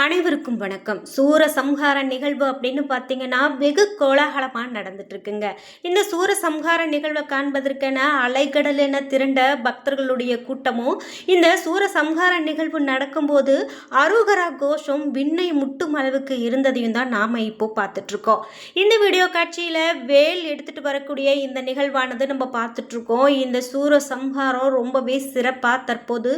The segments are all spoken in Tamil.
அனைவருக்கும் வணக்கம். சூரசம்ஹார நிகழ்வு அப்படின்னு பார்த்தீங்கன்னா வெகு கோலாகலமாக நடந்துட்டு இருக்குங்க. இந்த சூரசம்ஹார நிகழ்வை காண்பதற்கென அலைக்கடல் என திரண்ட பக்தர்களுடைய கூட்டமும் இந்த சூரசம்ஹார நிகழ்வு நடக்கும்போது அரோகரா கோஷம் விண்ணை முட்டும் அளவுக்கு இருந்ததையும் தான் நாம் இப்போ பார்த்துட்டு இருக்கோம். இந்த வீடியோ காட்சியில் வேல் எடுத்துட்டு வரக்கூடிய இந்த நிகழ்வானது நம்ம பார்த்துட்டு இருக்கோம். இந்த சூரசம்ஹாரம் ரொம்பவே சிறப்பாக தற்போது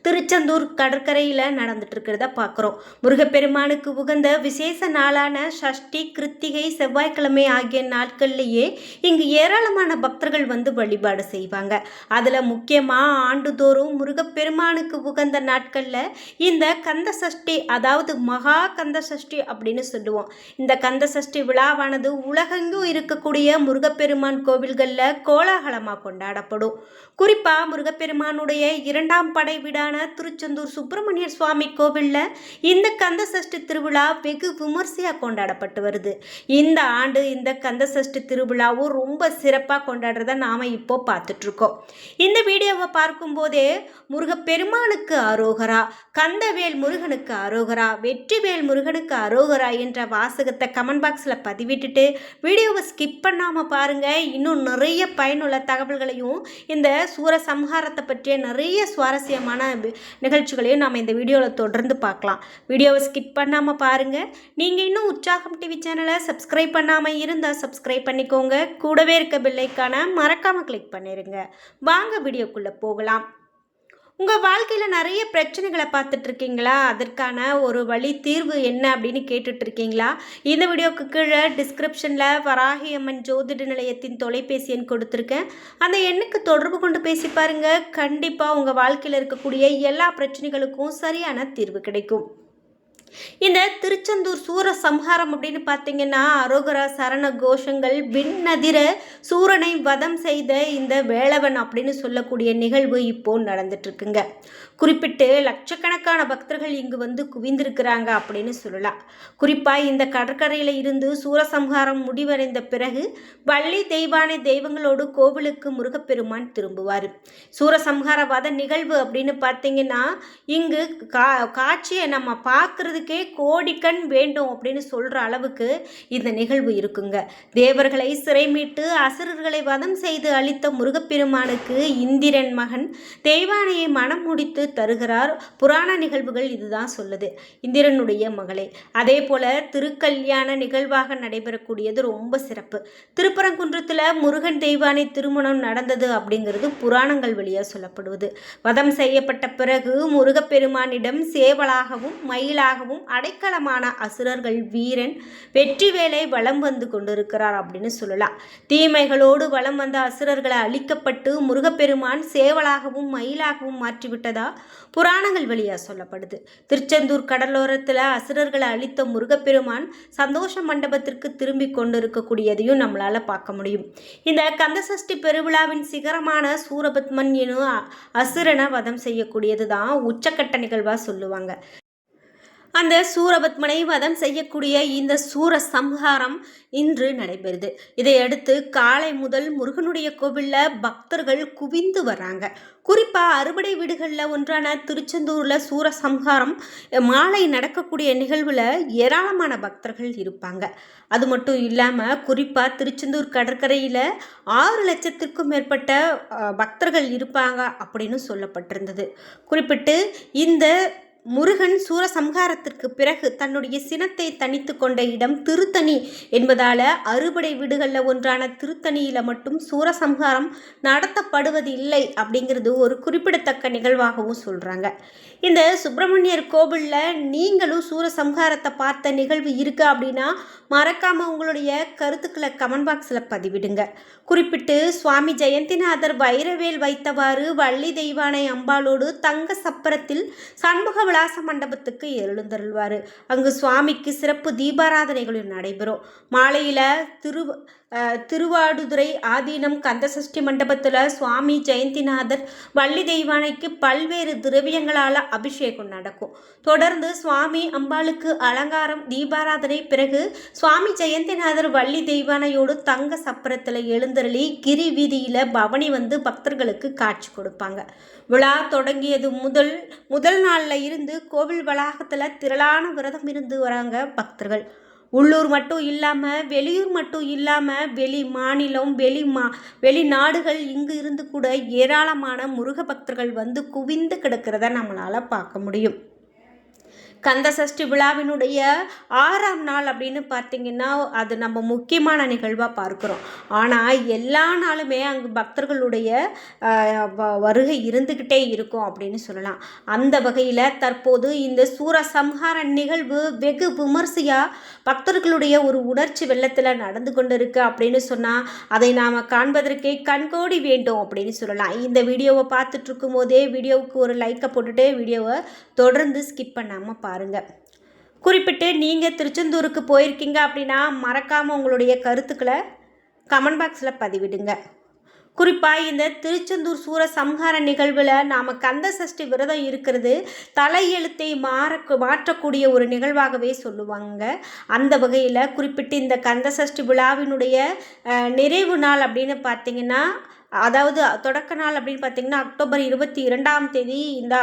திருச்செந்தூர் கடற்கரையில் நடந்துட்டு இருக்கிறத பார்க்குறோம். முருகப்பெருமானுக்கு உகந்த விசேஷ நாளான சஷ்டி, கிருத்திகை, செவ்வாய்க்கிழமை ஆகிய நாட்கள்லேயே இங்கு ஏராளமான பக்தர்கள் வந்து வழிபாடு செய்வாங்க. அதில் முக்கியமாக ஆண்டுதோறும் முருகப்பெருமானுக்கு உகந்த நாட்களில் இந்த கந்த சஷ்டி, அதாவது மகா கந்த சஷ்டி அப்படின்னு சொல்லுவோம். இந்த கந்த சஷ்டி விழாவானது உலகெங்கும் இருக்கக்கூடிய முருகப்பெருமான் கோவில்களில் கோலாகலமாக கொண்டாடப்படும். குறிப்பாக முருகப்பெருமானுடைய இரண்டாம் படை வீடான திருச்செந்தூர் சுப்பிரமணியர் சுவாமி கோவிலில் இந்த கந்த சஷ்டி திருவிழா வெகு விமர்சையாக கொண்டாடப்பட்டு வருது. இந்த ஆண்டு இந்த கந்த சஷ்டி திருவிழாவும் ரொம்ப சிறப்பாக கொண்டாடுறத நாம் இப்போ பார்த்துட்ருக்கோம். இந்த வீடியோவை பார்க்கும்போதே முருகப்பெருமானுக்கு அரோகரா, கந்தவேல் முருகனுக்கு அரோகரா, வெற்றிவேல் முருகனுக்கு அரோகரா என்ற வாசகத்தை கமெண்ட் பாக்ஸில் பதிவிட்டுட்டு வீடியோவை ஸ்கிப் பண்ணாமல் பாருங்கள். இன்னும் நிறைய பயனுள்ள தகவல்களையும் இந்த சூரசம்ஹாரத்தை பற்றிய நிறைய சுவாரஸ்யமான நிகழ்ச்சிகளையும் நாம் இந்த வீடியோவில் தொடர்ந்து பார்க்கலாம். வீடியோவை ஸ்கிப் பண்ணாமல் பாருங்கள். நீங்கள் இன்னும் உற்சாகம் டிவி சேனலை சப்ஸ்கிரைப் பண்ணாமல் இருந்தால் சப்ஸ்கிரைப் பண்ணிக்கோங்க. கூடவே இருக்க பெல்லைக்கான மறக்காமல் கிளிக் பண்ணிடுங்க. வாங்க வீடியோக்குள்ளே போகலாம். உங்கள் வாழ்க்கையில் நிறைய பிரச்சனைகளை பார்த்துட்ருக்கீங்களா? அதற்கான ஒரு வழி தீர்வு என்ன அப்படின்னு கேட்டுட்ருக்கீங்களா? இந்த வீடியோக்கு கீழே டிஸ்கிரிப்ஷனில் வராகி அம்மன் ஜோதிட நிலையத்தின் தொலைபேசி எண் கொடுத்துருக்கேன். அந்த எண்ணுக்கு தொடர்பு கொண்டு பேசி பாருங்கள். கண்டிப்பாக உங்கள் வாழ்க்கையில் இருக்கக்கூடிய எல்லா பிரச்சனைகளுக்கும் சரியான தீர்வு கிடைக்கும். இந்த திருச்செந்தூர் சூரசம்ஹாரம் அப்படின்னு பார்த்தீங்கன்னா அரோகரா சரண கோஷங்கள் விண்ணதிர சூரனை வதம் செய்த இந்த வேளவன் அப்படின்னு சொல்லக்கூடிய நிகழ்வு இப்போ நடந்துட்டு இருக்குங்க. குறிப்பிட்டு லட்சக்கணக்கான பக்தர்கள் இங்கு வந்து குவிந்திருக்கிறாங்க அப்படின்னு சொல்லலாம். குறிப்பாக இந்த கடற்கரையில் இருந்து சூரசம்ஹாரம் முடிவடைந்த பிறகு வள்ளி தெய்வானை தெய்வங்களோடு கோவிலுக்கு முருகப்பெருமான் திரும்புவார். சூரசம்ஹார வத நிகழ்வு அப்படின்னு பார்த்தீங்கன்னா இங்கு காட்சியை நம்ம பார்க்கறதுக்கே கோடிக்கண் வேண்டும் அப்படின்னு சொல்கிற அளவுக்கு இந்த நிகழ்வு இருக்குங்க. தேவர்களை சிறை மீட்டு அசுரர்களை வதம் செய்து அளித்த முருகப்பெருமானுக்கு இந்திரன் மகன் தெய்வானையை மனம் முடித்து தருகிறார். புராண நிகழ்வுகள் இதுதான் சொல்லுது, இந்திரனுடைய மகளே. அதே போல திருக்கல்யாண நிகழ்வாக நடைபெறக்கூடியது ரொம்ப சிறப்பு. திருப்பரங்குன்றத்தில் முருகன் தெய்வானை திருமணம் நடந்தது அப்படிங்கிறது புராணங்கள் வழியாக சொல்லப்படுவது. வதம் செய்யப்பட்ட பிறகு முருகப்பெருமானிடம் சேவலாகவும் மயிலாகவும் அடைக்கலமான அசுரர்கள் வீரன் வெற்றிவேலை வலம் வந்து கொண்டிருக்கிறார் அப்படின்னு சொல்லலாம். தீமைகளோடு வலம் வந்த அசுரர்களை அழிக்கப்பட்டு முருகப்பெருமான் சேவலாகவும் மயிலாகவும் மாற்றிவிட்டதா புராணங்கள் வழியா சொல்லப்படுது. திருச்செந்தூர் கடலோரத்தில் அசுரர்களை அழித்த முருகப்பெருமான் சந்தோஷ மண்டபத்திற்கு திரும்பி கொண்டிருக்கக்கூடியதையும் நம்மளால பார்க்க முடியும். இந்த கந்தசஷ்டி பெருவிழாவின் சிகரமான சூரபத்மன் எனும் அசுரனை வதம் செய்யக்கூடியது தான் உச்சக்கட்ட நிகழ்வா சொல்லுவாங்க. அந்த சூரபத்மனை வதம் செய்யக்கூடிய இந்த சூரசம்ஹாரம் இன்று நடைபெறுது. இதையடுத்து காலை முதல் முருகனுடைய கோவிலில் பக்தர்கள் குவிந்து வராங்க. குறிப்பாக அறுபடை வீடுகளில் ஒன்றான திருச்செந்தூரில் சூரசம்ஹாரம் மாலை நடக்கக்கூடிய நிகழ்வில் ஏராளமான பக்தர்கள் இருப்பாங்க. அது மட்டும் இல்லாமல் குறிப்பாக திருச்செந்தூர் கடற்கரையில் 6 லட்சத்திற்கும் மேற்பட்ட பக்தர்கள் இருப்பாங்க அப்படின்னு சொல்லப்பட்டிருந்தது. குறிப்பிட்டு இந்த முருகன் சூரசம்ஹாரத்திற்கு பிறகு தன்னுடைய சினத்தை தணித்து கொண்ட இடம் திருத்தணி என்பதால் அறுபடை வீடுகளில் ஒன்றான திருத்தணியில் மட்டும் சூரசம்ஹாரம் நடத்தப்படுவது இல்லை அப்படிங்கிறது ஒரு குறிப்பிடத்தக்க நிகழ்வாகவும் சொல்கிறாங்க. இந்த சுப்பிரமணியர் கோவிலில் நீங்களும் சூரசம்ஹாரத்தை பார்த்த நிகழ்வு இருக்குது அப்படின்னா மறக்காமல் உங்களுடைய கருத்துக்களை கமெண்ட் பாக்ஸில் பதிவிடுங்க. குறிப்பிட்டு சுவாமி ஜெயந்திநாதர் வைரவேல் வைத்தவாறு வள்ளி தெய்வானை அம்பாளோடு தங்க சப்பரத்தில் சண்முக விலாச மண்டபத்துக்கு எழுந்தருள்வார். அங்கு சுவாமிக்கு சிறப்பு தீபாராதனைகளும் நடைபெறும். மாலையில் திருவாடுதுறை ஆதீனம் கந்தசஷ்டி மண்டபத்தில் சுவாமி ஜெயந்திநாதர் வள்ளி தெய்வானைக்கு பல்வேறு திரவியங்களால் அபிஷேகம் நடக்கும். தொடர்ந்து சுவாமி அம்பாளுக்கு அலங்காரம், தீபாராதனை. பிறகு சுவாமி ஜெயந்திநாதர் வள்ளி தெய்வானையோடு தங்க சப்பரத்தில் எழுந்தருளி கிரி வீதியில் பவனி வந்து பக்தர்களுக்கு காட்சி கொடுப்பாங்க. விழா தொடங்கியது முதல் நாளில் இருந்து கோவில் வளாகத்தில் திரளான விரதம் இருந்து வராங்க பக்தர்கள். உள்ளூர் மட்டும் இல்லாமல் வெளியூர் மட்டும் இல்லாமல் வெளி மாநிலம் வெளிநாடுகள் இங்கு இருந்து கூட ஏராளமான முருக பக்தர்கள் வந்து குவிந்து கிடக்கிறத நம்மளால் பார்க்க முடியும். கந்தசஷ்டி விழாவினுடைய 6ஆம் நாள் அப்படின்னு பார்த்திங்கன்னா அது நம்ம முக்கியமான நிகழ்வாக பார்க்குறோம். ஆனால் எல்லா நாளுமே அங்கு பக்தர்களுடைய வருகை இருந்துக்கிட்டே இருக்கும் அப்படின்னு சொல்லலாம். அந்த வகையில் தற்போது இந்த சூரசம்ஹார நிகழ்வு வெகு விமர்சையாக பக்தர்களுடைய ஒரு உணர்ச்சி வெள்ளத்தில் நடந்து கொண்டு இருக்கு அப்படின்னு சொன்னால் அதை நாம் காண்பதற்கே கண்கோடி வேண்டும் அப்படின்னு சொல்லலாம். இந்த வீடியோவை பார்த்துட்டு இருக்கும் போதே வீடியோவுக்கு ஒரு லைக்கை போட்டுட்டு வீடியோவை தொடர்ந்து ஸ்கிப் பண்ணாமல் பாருங்கள். குறிப்பிட்டு நீங்கள் திருச்செந்தூருக்கு போயிருக்கீங்க அப்படின்னா மறக்காமல் உங்களுடைய கருத்துக்களை கமெண்ட் பாக்ஸில் பதிவிடுங்க. குறிப்பாக இந்த திருச்செந்தூர் சூரசம்ஹார நிகழ்வில் நாம் கந்தசஷ்டி விரதம் இருக்கிறது தலையெழுத்தை மாற்றக்கூடிய ஒரு நிகழ்வாகவே சொல்லுவாங்க. அந்த வகையில் குறிப்பிட்டு இந்த கந்தசஷ்டி விழாவினுடைய நிறைவு நாள் அப்படின்னு பார்த்திங்கன்னா, அதாவது தொடக்க நாள் அப்படின்னு பார்த்திங்கன்னா அக்டோபர் 22ஆம் தேதி இந்த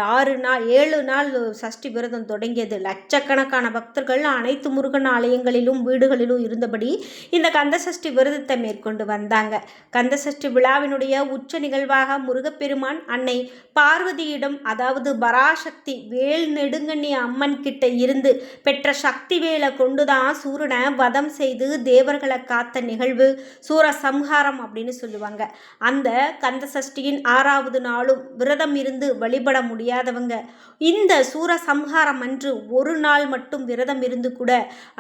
7 நாள் சஷ்டி விரதம் தொடங்கியது. லட்சக்கணக்கான பக்தர்கள் அனைத்து முருகன் ஆலயங்களிலும் வீடுகளிலும் இருந்தபடி இந்த கந்தசஷ்டி விரதத்தை மேற்கொண்டு வந்தாங்க. கந்தசஷ்டி விழாவினுடைய உச்ச நிகழ்வாக முருகப்பெருமான் அன்னை பார்வதியிடம், அதாவது பராசக்தி வேல் நெடுங்கண்ணி அம்மன் கிட்ட இருந்து பெற்ற சக்தி வேலை கொண்டுதான் சூரனை வதம் செய்து தேவர்களை காத்த நிகழ்வு சூரசம்ஹாரம் அப்படின்னு சொல்லுவாங்க. அந்த கந்தசஷ்டியின் 6ஆவது நாளும் விரதம் இருந்து வழிபட முடியாதவங்க இந்த சூரசம்ஹாரம் அன்று ஒரு நாள் மட்டும் விரதம் இருந்து கூட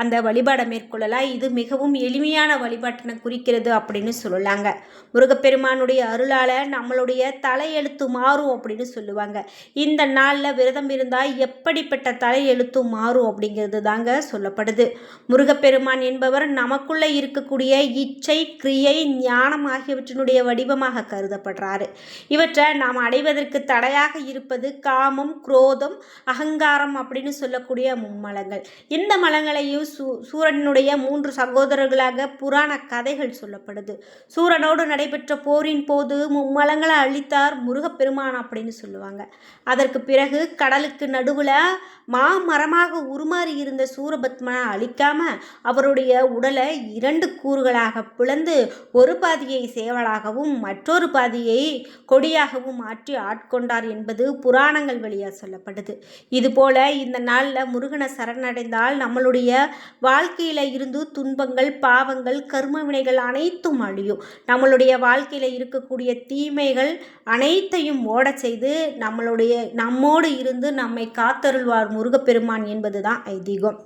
அந்த வழிபாடை மேற்கொள்ளலாம். இது மிகவும் எளிமையான வழிபாட்டினை குறிக்கிறது அப்படின்னு சொல்லலாங்க. முருகப்பெருமானுடைய அருளால் நம்மளுடைய தலையெழுத்து மாறும் அப்படின்னு சொல்லுவாங்க. இந்த நாளில் விரதம் இருந்தால் எப்படிப்பட்ட தலையெழுத்தும் மாறும் அப்படிங்கிறது தாங்க சொல்லப்படுது. முருகப்பெருமான் என்பவர் நமக்குள்ளே இருக்கக்கூடிய இச்சை, கிரியை, ஞானம் ஆகியவற்றினுடைய வடிவமாக கருதப்படுறாரு. இவற்றை நாம் அடைவதற்கு தடையாக இருப்பது காமம், குரோதம், அகங்காரம் அப்படின்னு சொல்லக்கூடிய மும்மலங்கள். இந்த மலங்களையும் சூரனுடைய 3 சகோதரர்களாக புராண கதைகள் சொல்லப்படுது. சூரனோடு நடைபெற்ற போரின் போது மும்மலங்களை அழித்தார் முருகப்பெருமான் அப்படின்னு சொல்லுவாங்க. அதற்கு பிறகு கடலுக்கு நடுவில் மாமரமாக உருமாறி இருந்த சூரபத்மனை அழிக்காம அவருடைய உடலை 2 கூறுகளாக பிளந்து ஒரு பாதியை சேவலாகவும் மற்றொரு பாதியை கொடியாகவும் மாற்றி ஆட்கொண்டார் என்பது புராணங்கள் வழியாக சொல்லப்படுது. இதுபோல இந்த நாளில் முருகனை சரணடைந்தால் நம்மளுடைய வாழ்க்கையில் இருந்து துன்பங்கள், பாவங்கள், கர்ம வினைகள் அனைத்தும் அழியும். நம்மளுடைய வாழ்க்கையில் இருக்கக்கூடிய தீமைகள் அனைத்தையும் ஓட செய்து நம்மோடு இருந்து நம்மை காத்தருள்வார் முருகப்பெருமான் என்பதுதான் ஐதீகம்.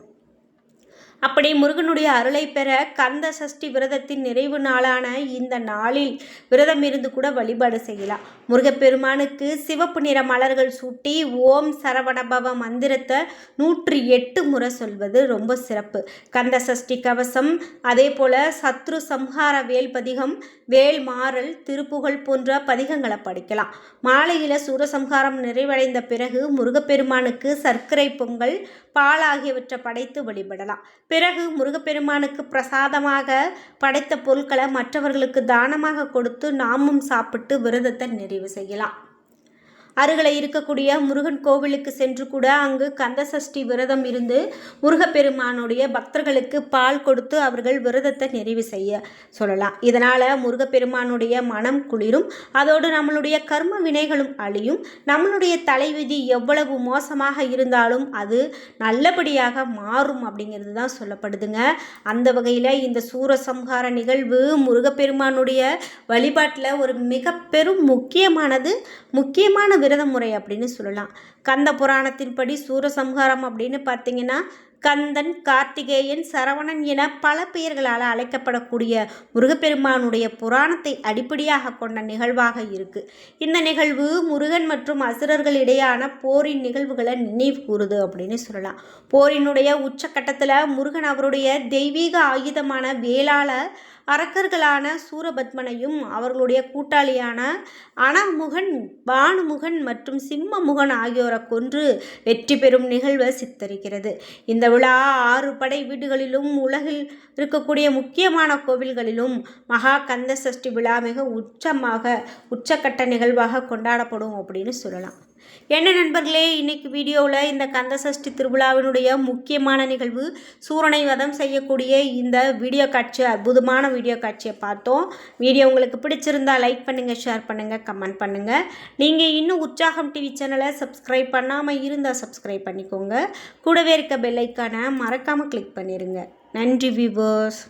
அப்படி முருகனுடைய அருளை பெற கந்த சஷ்டி விரதத்தின் நிறைவு நாளான இந்த நாளில் விரதம் இருந்து கூட வழிபாடு செய்யலாம். முருகப்பெருமானுக்கு சிவப்பு நிற மலர்கள் சூட்டி ஓம் சரவணபவ மந்திரத்தை 108 முறை சொல்வது ரொம்ப சிறப்பு. கந்த சஷ்டி கவசம், அதே போல சத்ரு சம்ஹார வேல் பதிகம், வேல் மாறல், திருப்புகழ் போன்ற பதிகங்களை படிக்கலாம். மாலையில் சூரசம்ஹாரம் நிறைவடைந்த பிறகு முருகப்பெருமானுக்கு சர்க்கரை பொங்கல், பால் ஆகியவற்றை படைத்து வழிபடலாம். பிறகு முருகப்பெருமானுக்கு பிரசாதமாக படைத்த பொருட்களை மற்றவர்களுக்கு தானமாக கொடுத்து நாமும் சாப்பிட்டு விரதத்தை நிறைவு செய்யலாம். அருகில் இருக்கக்கூடிய முருகன் கோவிலுக்கு சென்று கூட அங்கு கந்தசஷ்டி விரதம் இருந்து முருகப்பெருமானுடைய பக்தர்களுக்கு பால் கொடுத்து அவர்கள் விரதத்தை நிறைவு செய்ய சொல்லலாம். இதனால் முருகப்பெருமானுடைய மனம் குளிரும், அதோடு நம்மளுடைய கர்ம வினைகளும் அழியும். நம்மளுடைய தலைவிதி எவ்வளவு மோசமாக இருந்தாலும் அது நல்லபடியாக மாறும் அப்படிங்கிறது தான் சொல்லப்படுதுங்க. அந்த வகையில் இந்த சூரசம்ஹார நிகழ்வு முருகப்பெருமானுடைய வழிபாட்டில் ஒரு மிக பெரும் முக்கியமான விரத முறை அப்படின்னு சொல்லலாம். கந்த புராணத்தின்படி சூரசம்ஹாரம் அப்படின்னு பார்த்தீங்கன்னா கந்தன், கார்த்திகேயன், சரவணன் என பல பெயர்களால் அழைக்கப்படக்கூடிய முருகப்பெருமானுடைய புராணத்தை அடிப்படையாக கொண்ட நிகழ்வாக இருக்கு. இந்த நிகழ்வு முருகன் மற்றும் அசுரர்கள் இடையான போரின் நிகழ்வுகளை நினைவு கூறுது அப்படின்னு சொல்லலாம். போரினுடைய உச்சக்கட்டத்தில் முருகன் அவருடைய தெய்வீக ஆயுதமான வேளாள அரக்கர்களான சூரபத்மனையும் அவர்களுடைய கூட்டாளியான அனமுகன், பானுமுகன் மற்றும் சிம்மமுகன் ஆகியோரை கொன்று வெற்றி பெறும் நிகழ்வை சித்தரிக்கிறது. இந்த விழா 6 படை வீடுகளிலும் உலகில் இருக்கக்கூடிய முக்கியமான கோவில்களிலும் மகா கந்த சஷ்டி விழா மிக உச்சக்கட்ட நிகழ்வாக கொண்டாடப்படும் அப்படின்னு சொல்லலாம். என்ன நண்பர்களே, இன்னைக்கு வீடியோவில் இந்த கந்த சஷ்டி திருவிழாவினுடைய முக்கியமான நிகழ்வு சூரனை வதம் செய்யக்கூடிய இந்த வீடியோ காட்சி, அற்புதமான வீடியோ காட்சியை பார்த்தோம். வீடியோ உங்களுக்கு பிடிச்சிருந்தா லைக் பண்ணுங்கள், ஷேர் பண்ணுங்கள், கமெண்ட் பண்ணுங்கள். நீங்கள் இன்னும் உற்சாகம் டிவி சேனலை சப்ஸ்கிரைப் பண்ணாமல் இருந்தால் சப்ஸ்கிரைப் பண்ணிக்கோங்க. கூடவே இருக்க பெல் ஐக்கானை மறக்காமல் கிளிக் பண்ணிடுங்க. நன்றி வியூவர்ஸ்.